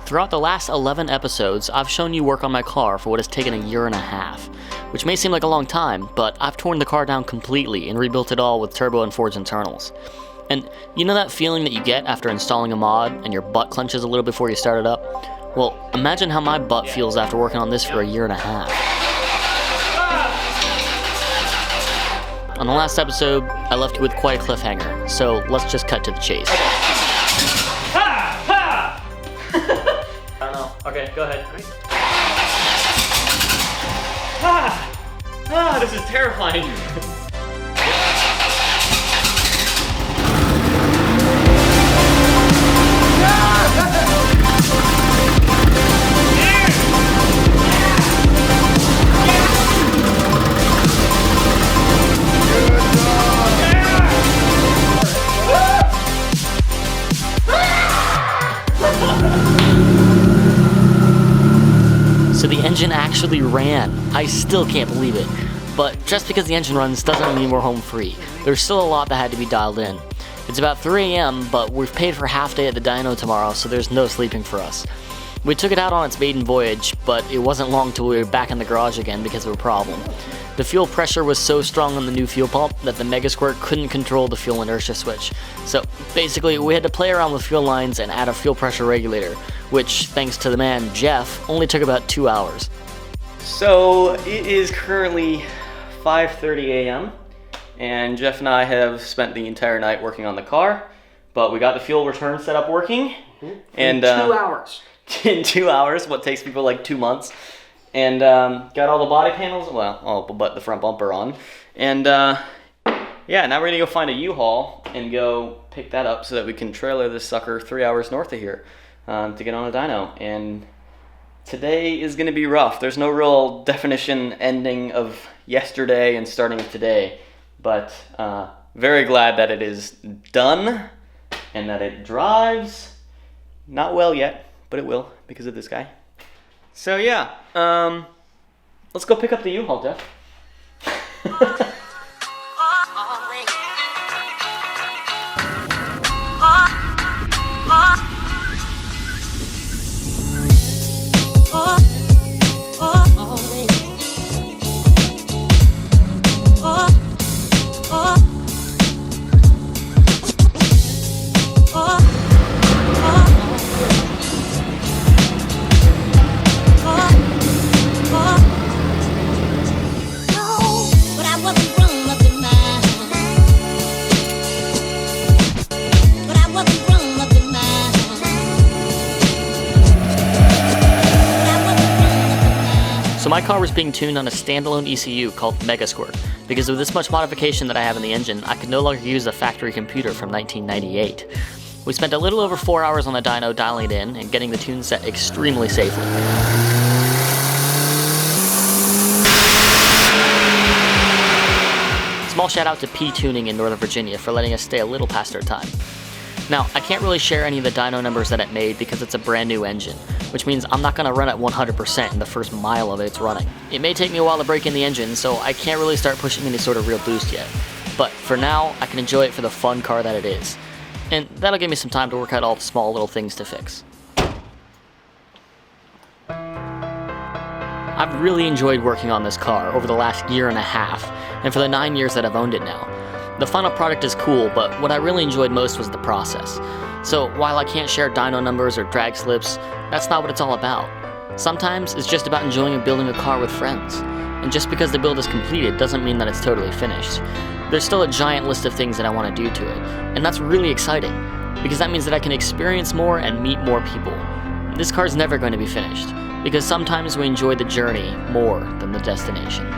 Throughout the last 11 episodes, I've shown you work on my car for what has taken a year and a half, which may seem like a long time, but I've torn the car down completely and rebuilt it all with turbo and forged internals. And you know that feeling that you get after installing a mod and your butt clenches a little before you start it up? Well, imagine how my butt feels after working on this for a year and a half. On the last episode, I left you with quite a cliffhanger, so let's just cut to the chase. I don't know. Okay, go ahead. This is terrifying. So the engine actually ran. I still can't believe it. But just because the engine runs doesn't mean we're home free. There's still a lot that had to be dialed in. It's about 3 a.m., but we've paid for half day at the dyno tomorrow, so there's no sleeping for us. We took it out on its maiden voyage, but it wasn't long till we were back in the garage again because of a problem. The fuel pressure was so strong on the new fuel pump that the Mega Squirt couldn't control the fuel inertia switch. So basically, we had to play around with fuel lines and add a fuel pressure regulator, which, thanks to the man Jeff, only took about 2 hours. So it is currently 5:30 a.m. and Jeff and I have spent the entire night working on the car, but we got the fuel return setup working. In 2 hours. In 2 hours, what takes people like 2 months. And got all the body panels, well, all but the front bumper on. And yeah, now we're gonna go find a U-Haul and go pick that up so that we can trailer this sucker 3 hours north of here to get on a dyno. And today is gonna be rough. There's no real definition ending of yesterday and starting of today, but very glad that it is done and that it drives. Not well yet, but it will because of this guy. So yeah, let's go pick up the U-Haul, Jeff. So my car was being tuned on a standalone ECU called Mega Squirt. Because of this much modification that I have in the engine, I could no longer use the factory computer from 1998. We spent a little over 4 hours on the dyno dialing it in and getting the tune set extremely safely. Small shout out to P Tuning in Northern Virginia for letting us stay a little past our time. Now, I can't really share any of the dyno numbers that it made because it's a brand new engine, which means I'm not going to run at 100% in the first mile of it's running. It may take me a while to break in the engine, so I can't really start pushing any sort of real boost yet. But for now, I can enjoy it for the fun car that it is. And that'll give me some time to work out all the small little things to fix. I've really enjoyed working on this car over the last year and a half, and for the 9 years that I've owned it now. The final product is cool, but what I really enjoyed most was the process. So while I can't share dyno numbers or drag slips, that's not what it's all about. Sometimes it's just about enjoying and building a car with friends. And just because the build is completed doesn't mean that it's totally finished. There's still a giant list of things that I want to do to it, and that's really exciting, because that means that I can experience more and meet more people. This car's never going to be finished, because sometimes we enjoy the journey more than the destination.